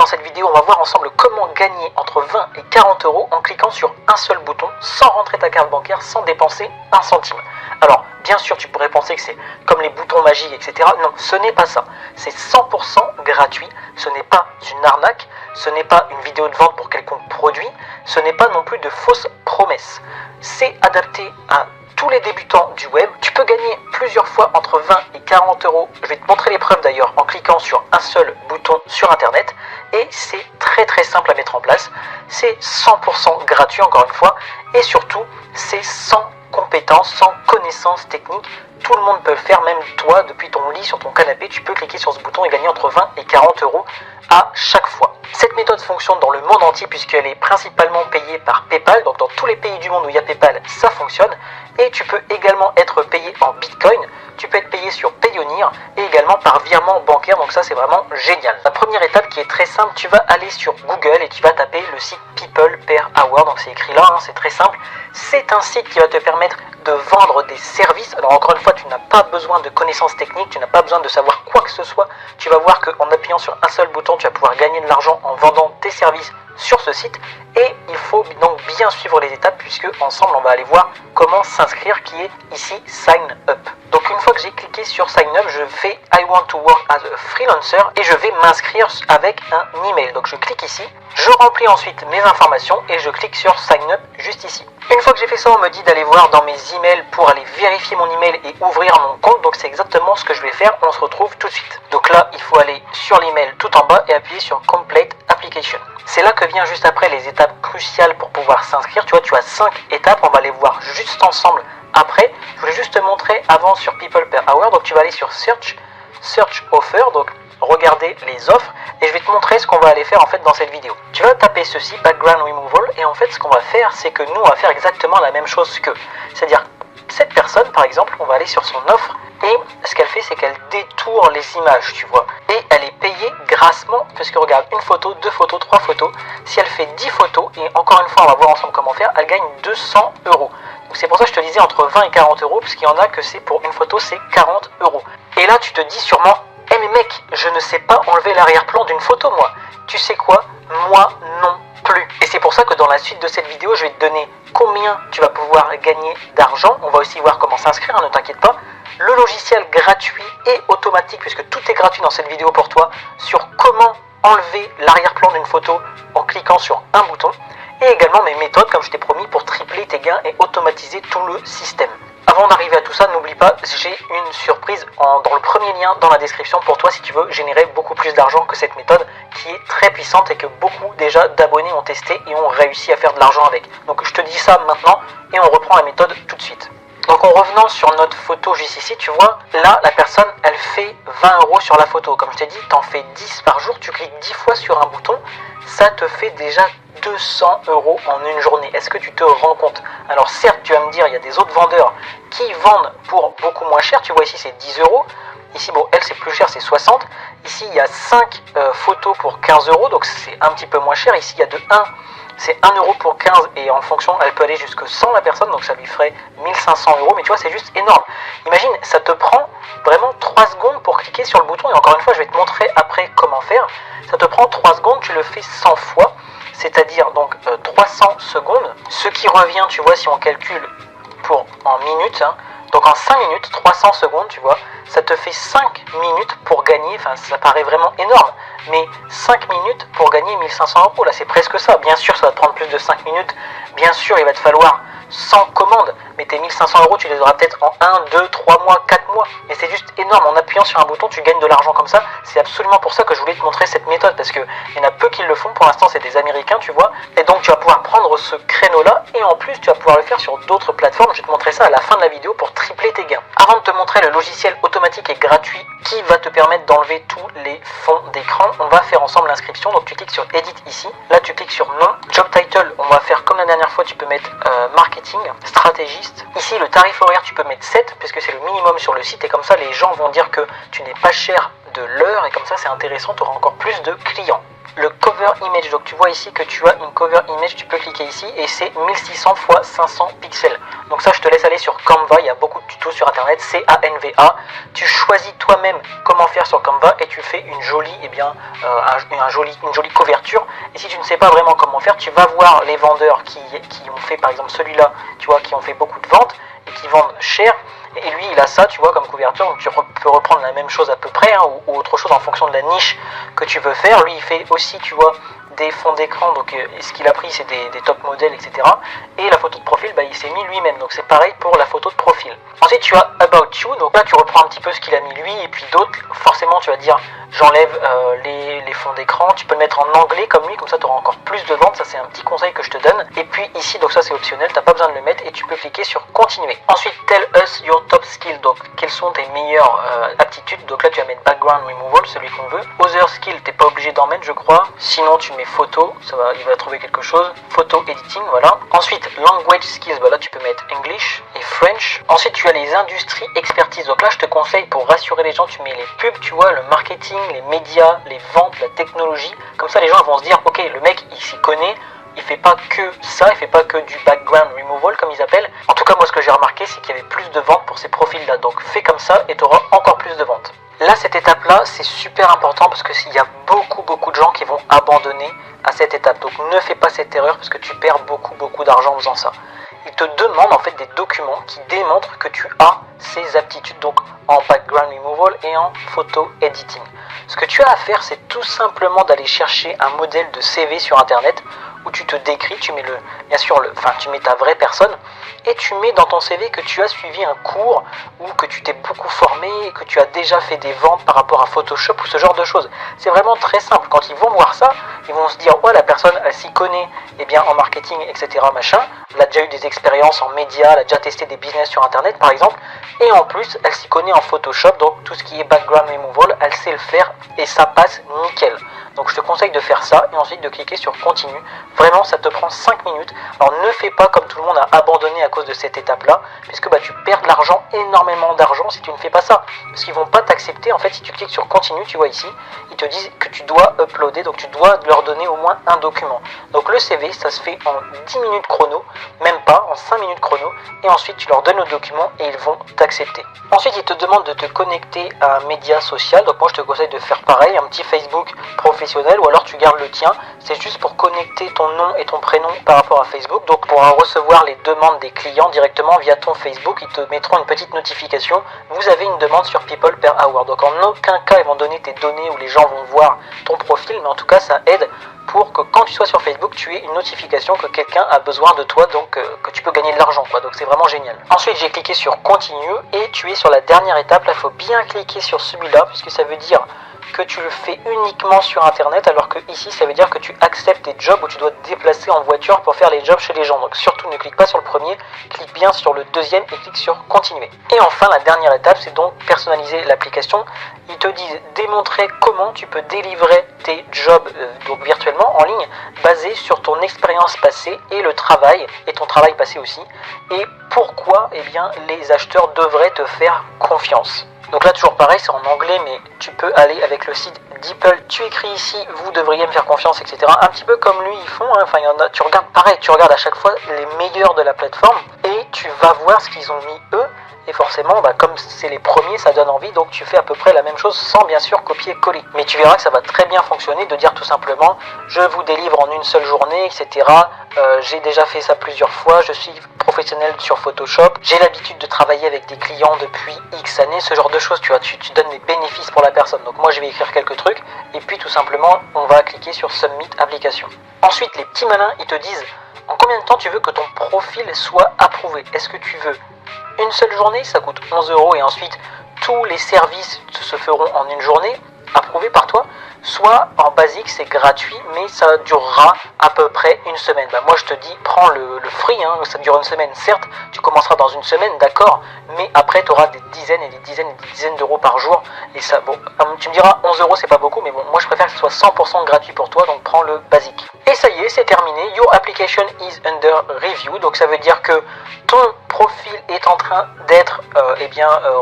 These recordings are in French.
dans cette vidéo, on va voir ensemble comment gagner entre 20 et 40 euros en cliquant sur un seul bouton, sans rentrer ta carte bancaire, sans dépenser un centime. Alors, bien sûr, tu pourrais penser que c'est comme les boutons magiques, etc. Non, ce n'est pas ça. C'est 100% gratuit. Ce n'est pas une arnaque. Ce n'est pas une vidéo de vente pour quelconque produit. Ce n'est pas non plus de fausses promesses. C'est adapté à tous les débutants du web. Tu peux gagner plusieurs fois entre 20 et 40 euros. Je vais te montrer les preuves d'ailleurs en cliquant sur un seul bouton sur internet. Et c'est très simple à mettre en place. C'est 100% gratuit encore une fois. Et surtout, c'est sans compétences, sans connaissances techniques. Tout le monde peut le faire, même toi, depuis ton lit, sur ton canapé, tu peux cliquer sur ce bouton et gagner entre 20 et 40 euros à chaque fois. Cette méthode fonctionne dans le monde entier puisqu'elle est principalement payée par PayPal. Donc dans tous les pays du monde où il y a PayPal, ça fonctionne. Et tu peux également être payé en Bitcoin. Tu peux être payé sur Payoneer et également par virement bancaire. Donc ça, c'est vraiment génial. La première étape qui est très simple, tu vas aller sur Google et tu vas taper le site People Per Hour. Donc c'est écrit là, c'est très simple. C'est un site qui va te permettre de vendre des services. Alors encore une fois, tu n'as pas besoin de connaissances techniques, tu n'as pas besoin de savoir quoi que ce soit. Tu vas voir qu'en appuyant sur un seul bouton, tu vas pouvoir gagner de l'argent en vendant tes services sur ce site. Et il faut donc bien suivre les étapes puisque ensemble on va aller voir comment s'inscrire, qui est ici Sign Up. Donc une fois que j'ai cliqué sur Sign Up, je fais I want to work as a freelancer et je vais m'inscrire avec un email. Donc je clique ici, je remplis ensuite mes informations et je clique sur Sign Up juste ici. Une fois que j'ai fait ça, on me dit d'aller voir dans mes emails pour aller vérifier mon email et ouvrir mon compte. Donc c'est exactement ce que je vais faire. On se retrouve tout de suite. Donc là, il faut aller sur l'email tout en bas et appuyer sur Complete Application. C'est là que vient juste après les étapes cruciales pour pouvoir s'inscrire. Tu vois, tu as 5 étapes. On va les voir juste ensemble après. Je voulais juste te montrer avant sur People Per Hour. Donc tu vas aller sur Search Offer. Donc regarder les offres et je vais te montrer ce qu'on va aller faire en fait dans cette vidéo. Tu vas taper ceci, Background Removal, et en fait ce qu'on va faire, c'est que nous on va faire exactement la même chose qu'eux. C'est-à-dire cette personne par exemple, on va aller sur son offre et ce qu'elle fait, c'est qu'elle détourne les images, tu vois, et elle est payée grassement parce que regarde, une photo, 2 photos, 3 photos, si elle fait 10 photos, et encore une fois on va voir ensemble comment faire, elle gagne 200 euros. Donc c'est pour ça que je te disais entre 20 et 40 euros, parce qu'il y en a que c'est pour une photo, c'est 40 euros. Et là tu te dis sûrement, eh mais mec, je ne sais pas enlever l'arrière-plan d'une photo moi. Tu sais quoi? Moi non plus. Et c'est pour ça que dans la suite de cette vidéo, je vais te donner combien tu vas pouvoir gagner d'argent. On va aussi voir comment s'inscrire, ne t'inquiète pas. Le logiciel gratuit et automatique, puisque tout est gratuit dans cette vidéo pour toi, sur comment enlever l'arrière-plan d'une photo en cliquant sur un bouton. Et également mes méthodes, comme je t'ai promis, pour tripler tes gains et automatiser tout le système. Avant d'arriver à tout ça, n'oublie pas, j'ai une surprise dans le premier lien dans la description pour toi si tu veux générer beaucoup plus d'argent que cette méthode qui est très puissante et que beaucoup déjà d'abonnés ont testé et ont réussi à faire de l'argent avec. Donc je te dis ça maintenant et on reprend la méthode tout de suite. Donc en revenant sur notre photo juste ici, tu vois, là la personne elle fait 20 euros sur la photo. Comme je t'ai dit, tu en fais 10 par jour, tu cliques 10 fois sur un bouton, ça te fait déjà 200 euros en une journée. Est-ce que tu te rends compte? Alors certes, tu vas me dire, il y a des autres vendeurs qui vendent pour beaucoup moins cher. Tu vois ici c'est 10 euros. Ici, bon, elle c'est plus cher, c'est 60. Ici, il y a 5 photos pour 15 euros, donc c'est un petit peu moins cher. Ici, il y a de 1, c'est 1 euro pour 15 et en fonction, elle peut aller jusque 100 la personne, donc ça lui ferait 1500 euros. Mais tu vois, c'est juste énorme. Imagine, ça te prend vraiment 3 secondes pour cliquer sur le bouton. Et encore une fois, je vais te montrer après comment faire. Ça te prend 3 secondes, tu le fais 100 fois. C'est-à-dire donc 300 secondes, ce qui revient, tu vois, si on calcule en minutes, donc en 5 minutes, 300 secondes, tu vois, ça te fait 5 minutes pour gagner, enfin ça paraît vraiment énorme, mais 5 minutes pour gagner 1500 euros, là c'est presque ça. Bien sûr, ça va te prendre plus de 5 minutes, bien sûr, il va te falloir 100 commandes, mais tes 1500 euros, tu les auras peut-être en 1, 2, 3 mois, 4 mois. Et c'est juste énorme. En appuyant sur un bouton, tu gagnes de l'argent comme ça. C'est absolument pour ça que je voulais te montrer cette méthode, parce qu'il y en a peu qui le font. Pour l'instant, c'est des Américains, tu vois. Et donc, tu vas pouvoir prendre ce créneau-là, et en plus, tu vas pouvoir le faire sur d'autres plateformes. Je vais te montrer ça à la fin de la vidéo pour tripler tes gains. Avant de te montrer le logiciel automatique et gratuit qui va te permettre d'enlever tous les fonds d'écran, on va faire ensemble l'inscription. Donc, tu cliques sur Edit ici. Là, tu cliques sur Nom. Job Title, on va faire comme la dernière fois, tu peux mettre Marketing, stratégiste. Ici, le tarif horaire, tu peux mettre 7 puisque c'est le minimum sur le site et comme ça, les gens vont dire que tu n'es pas cher de l'heure et comme ça, c'est intéressant, tu auras encore plus de clients. le cover image. Donc tu vois ici que tu as une cover image, tu peux cliquer ici et c'est 1600 x 500 pixels. Donc ça je te laisse aller sur Canva, il y a beaucoup de tutos sur internet, Canva. Tu choisis toi-même comment faire sur Canva et tu fais une jolie, une jolie couverture. Et si tu ne sais pas vraiment comment faire, tu vas voir les vendeurs qui ont fait par exemple celui-là, tu vois, qui ont fait beaucoup de ventes et qui vendent cher. Et lui il a ça, tu vois, comme couverture, donc tu peux reprendre la même chose à peu près, hein, ou autre chose en fonction de la niche que tu veux faire. Lui il fait aussi, tu vois, des fonds d'écran, donc ce qu'il a pris c'est des top modèles, etc. Et la photo de profil, il s'est mis lui-même, donc c'est pareil pour la photo de profil. Ensuite tu as About You, donc là tu reprends un petit peu ce qu'il a mis lui, et puis d'autres, forcément tu vas dire j'enlève les fonds d'écran, tu peux le mettre en anglais comme lui, comme ça tu auras encore plus de ventes, ça c'est un petit conseil que je te donne. Et puis ici, donc ça c'est optionnel, t'as pas besoin de le mettre et tu peux cliquer sur continuer. Ensuite, tell us your top skills, donc quelles sont tes meilleures aptitudes, donc là tu vas mettre background removal, celui qu'on veut. Other skills, t'es pas obligé d'en mettre je crois, sinon tu mets photo, il va trouver quelque chose, photo editing, voilà. Ensuite, language skills, là tu peux mettre English et French. Ensuite tu as les industries expertise, donc là je te conseille pour rassurer les gens, tu mets les pubs, tu vois, le marketing, les médias, les ventes, la technologie, comme ça les gens vont se dire ok, le mec il s'y connaît, il fait pas que ça, il fait pas que du background removal comme ils appellent. En tout cas moi ce que j'ai remarqué c'est qu'il y avait plus de ventes pour ces profils là, donc fais comme ça et tu auras encore plus de ventes. Là cette étape là c'est super important parce que s'il y a beaucoup de gens qui vont abandonner à cette étape, donc ne fais pas cette erreur parce que tu perds beaucoup d'argent en faisant ça. Il te demande en fait des documents qui démontrent que tu as ces aptitudes, donc en background removal et en photo editing. Ce que tu as à faire, c'est tout simplement d'aller chercher un modèle de CV sur internet où tu te décris, tu mets tu mets ta vraie personne et tu mets dans ton CV que tu as suivi un cours ou que tu t'es beaucoup formé et que tu as déjà fait des ventes par rapport à Photoshop ou ce genre de choses. C'est vraiment très simple. Quand ils vont voir ça, ils vont se dire ouais, la personne elle s'y connaît en marketing, etc. machin. Elle a déjà eu des expériences en médias, elle a déjà testé des business sur internet par exemple, et en plus elle s'y connaît en Photoshop, donc tout ce qui est background removal, elle sait le faire et ça passe nickel. Donc je te conseille de faire ça et ensuite de cliquer sur continue. Vraiment ça te prend 5 minutes. Alors ne fais pas comme tout le monde a abandonné à cause de cette étape là, puisque tu perds de l'argent, énormément d'argent si tu ne fais pas ça. Parce qu'ils vont pas t'accepter, en fait si tu cliques sur continue, tu vois ici, ils te disent que tu dois uploader, donc tu dois leur donner au moins un document. Donc le CV ça se fait en 10 minutes chrono, même pas, en 5 minutes chrono, et ensuite tu leur donnes le document et ils vont t'accepter. Ensuite ils te demandent de te connecter à un média social, donc moi je te conseille de faire pareil, un petit Facebook professionnel ou alors tu gardes le tien, c'est juste pour connecter ton nom et ton prénom par rapport à Facebook, donc pour recevoir les demandes des clients directement via ton Facebook, ils te mettront une petite notification, vous avez une demande sur People per Hour, donc en aucun cas ils vont donner tes données où les gens vont voir ton profil, mais en tout cas ça aide pour que quand tu sois sur Facebook, tu aies une notification que quelqu'un a besoin de toi, donc que tu peux gagner de l'argent, quoi. Donc c'est vraiment génial. Ensuite, j'ai cliqué sur Continue et tu es sur la dernière étape. Là, il faut bien cliquer sur celui-là puisque ça veut dire que tu le fais uniquement sur internet, alors que ici ça veut dire que tu acceptes des jobs où tu dois te déplacer en voiture pour faire les jobs chez les gens. Donc surtout ne clique pas sur le premier, clique bien sur le deuxième et clique sur continuer. Et enfin la dernière étape, c'est donc personnaliser l'application. Ils te disent démontrer comment tu peux délivrer tes jobs donc virtuellement en ligne basés sur ton expérience passée et le travail et ton travail passé aussi, et pourquoi les acheteurs devraient te faire confiance. Donc là toujours pareil, c'est en anglais, mais tu peux aller avec le site Deeple, tu écris ici, vous devriez me faire confiance, etc. Un petit peu comme lui ils font, hein. Enfin il y en a, tu regardes pareil, tu regardes à chaque fois les meilleurs de la plateforme et tu vas voir ce qu'ils ont mis eux. Et forcément, comme c'est les premiers, ça donne envie, donc tu fais à peu près la même chose sans bien sûr copier-coller. Mais tu verras que ça va très bien fonctionner de dire tout simplement je vous délivre en une seule journée, etc. J'ai déjà fait ça plusieurs fois, je suis professionnel sur Photoshop, j'ai l'habitude de travailler avec des clients depuis X années, ce genre de choses, tu vois, tu donnes des bénéfices pour la personne. Donc moi je vais écrire quelques trucs, et puis tout simplement, on va cliquer sur Submit Application. Ensuite, les petits malins, ils te disent en combien de temps tu veux que ton profil soit approuvé. Est-ce que tu veux une seule journée, ça coûte 11 € et ensuite tous les services se feront en une journée, approuvés par toi, soit en basique c'est gratuit mais ça durera à peu près une semaine. Moi je te dis prends le free, hein, ça dure une semaine, certes tu commenceras dans une semaine, d'accord, mais après tu auras des dizaines et des dizaines d'euros par jour, et ça, tu me diras 11 € c'est pas beaucoup, mais moi je préfère que ce soit 100% gratuit pour toi, donc prends le basique. Et ça y est, c'est terminé, your application is under review, donc ça veut dire que ton profil est en train d'être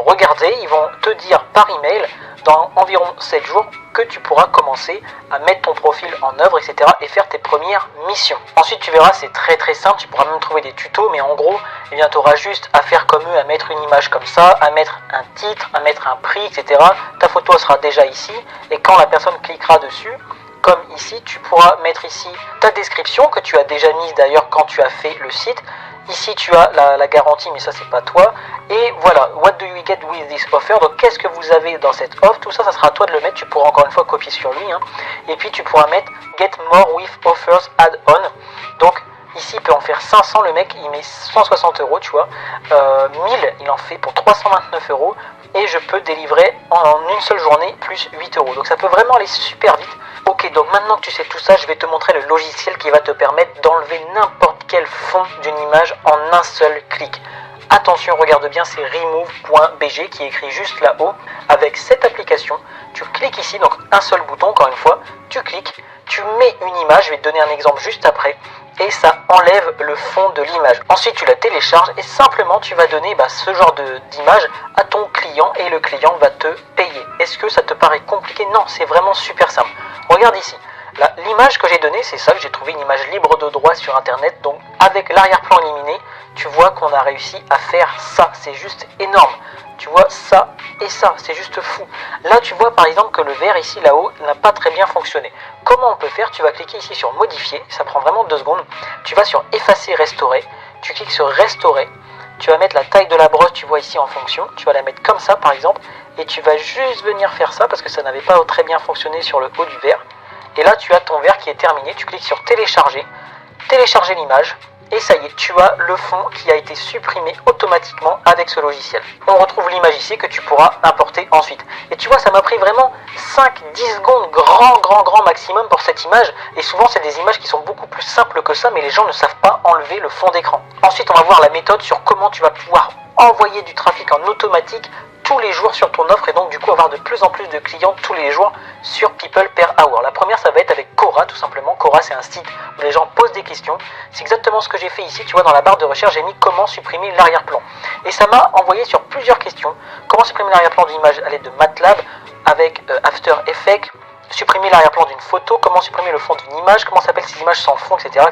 regardé, ils vont te dire par email dans environ 7 jours que tu pourras commencer à mettre ton profil en œuvre, etc. et faire tes premières missions. Ensuite, tu verras, c'est très simple, tu pourras même trouver des tutos, mais en gros, eh bien, tu auras juste à faire comme eux, à mettre une image comme ça, à mettre un titre, à mettre un prix, etc. Ta photo sera déjà ici, et quand la personne cliquera dessus, comme ici, tu pourras mettre ici ta description que tu as déjà mise d'ailleurs quand tu as fait le site. Ici tu as la garantie, mais ça c'est pas toi. Et voilà, what do you get with this offer? Donc qu'est-ce que vous avez dans cette offre? Tout ça, ça sera à toi de le mettre. Tu pourras encore une fois copier sur lui. Et puis tu pourras mettre get more with offers add-on. Donc ici il peut en faire 500, le mec il met 160 euros, tu vois. 1000 il en fait pour 329 euros. Et je peux délivrer en une seule journée plus 8 euros. Donc ça peut vraiment aller super vite. Ok, donc maintenant que tu sais tout ça, je vais te montrer le logiciel qui va te permettre d'enlever n'importe quel fond d'une image en un seul clic. Attention, regarde bien, c'est remove.bg qui est écrit juste là-haut. Avec cette application, tu cliques ici, donc un seul bouton, encore une fois, tu cliques, tu mets une image, je vais te donner un exemple juste après, et ça enlève le fond de l'image. Ensuite, tu la télécharges et simplement, tu vas donner ce genre d'image à ton client et le client va te payer. Est-ce que ça te paraît compliqué? Non, c'est vraiment super simple. Regarde ici. L'image que j'ai donnée, c'est ça, que j'ai trouvé une image libre de droit sur internet. Donc avec l'arrière-plan éliminé, tu vois qu'on a réussi à faire ça. C'est juste énorme. Tu vois ça et ça, c'est juste fou. Là, tu vois par exemple que le vert ici, là-haut, n'a pas très bien fonctionné. Comment on peut faire? Tu vas cliquer ici sur modifier, ça prend vraiment 2 secondes. Tu vas sur effacer, restaurer. Tu cliques sur restaurer. Tu vas mettre la taille de la brosse, tu vois ici en fonction. Tu vas la mettre comme ça par exemple. Et tu vas juste venir faire ça parce que ça n'avait pas très bien fonctionné sur le haut du verre. Et là, tu as ton verre qui est terminé. Tu cliques sur télécharger, télécharger l'image. Et ça y est, tu as le fond qui a été supprimé automatiquement avec ce logiciel. On retrouve l'image ici que tu pourras importer ensuite. Et tu vois, ça m'a pris vraiment 5-10 secondes grand maximum pour cette image. Et souvent, c'est des images qui sont beaucoup plus simples que ça, mais les gens ne savent pas enlever le fond d'écran. Ensuite, on va voir la méthode sur comment tu vas pouvoir envoyer du trafic en automatique tous les jours sur ton offre et donc du coup avoir de plus en plus de clients tous les jours sur People Per Hour. La première, ça va être avec Quora tout simplement. Quora, c'est un site où les gens posent des questions. C'est exactement ce que j'ai fait ici. Tu vois, dans la barre de recherche, j'ai mis comment supprimer l'arrière-plan. Et ça m'a envoyé sur plusieurs questions. Comment supprimer l'arrière-plan d'une image à l'aide de MATLAB avec After Effects, supprimer l'arrière-plan d'une photo, comment supprimer le fond d'une image, comment s'appellent ces images sans fond, etc.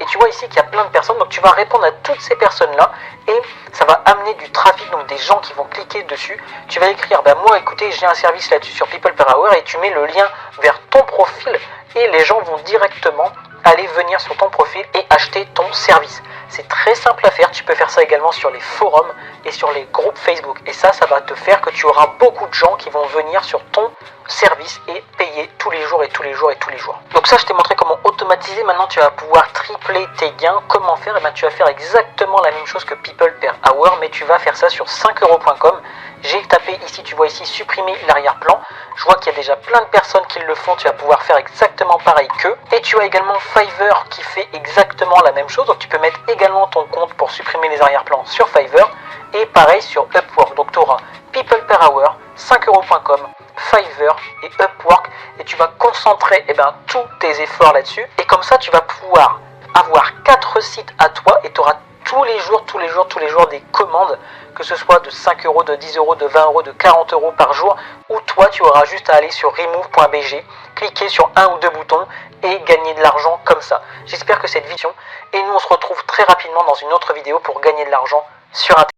Et tu vois ici qu'il y a plein de personnes, donc tu vas répondre à toutes ces personnes-là et ça va amener du trafic, donc des gens qui vont cliquer dessus. Tu vas écrire, moi écoutez, j'ai un service là-dessus sur People Per Hour et tu mets le lien vers ton profil et les gens vont directement aller venir sur ton profil et acheter ton service. C'est très simple à faire, tu peux faire ça également sur les forums et sur les groupes Facebook. Et ça va te faire que tu auras beaucoup de gens qui vont venir sur ton service et payer tous les jours et tous les jours et tous les jours. Donc ça, je t'ai montré comment automatiser. Maintenant, tu vas pouvoir tripler tes gains. Comment faire? Tu vas faire exactement la même chose que People Per Hour, mais tu vas faire ça sur 5euros.com. J'ai tapé ici, tu vois ici, supprimer l'arrière-plan. Je vois qu'il y a déjà plein de personnes qui le font. Tu vas pouvoir faire exactement pareil qu'eux. Et tu as également Fiverr qui fait exactement la même chose. Donc tu peux mettre également ton compte pour supprimer les arrière-plans sur Fiverr. Et pareil sur Upwork. Donc tu auras People Per Hour, 5euros.com, Fiverr et Upwork. Et tu vas concentrer tous tes efforts là-dessus. Et comme ça, tu vas pouvoir avoir 4 sites à toi et tu auras tous les jours des commandes, que ce soit de 5 euros, de 10 euros, de 20 euros, de 40 euros par jour, où toi tu auras juste à aller sur remove.bg, cliquer sur un ou deux boutons et gagner de l'argent comme ça. J'espère que cette vidéo, et nous on se retrouve très rapidement dans une autre vidéo pour gagner de l'argent sur Internet.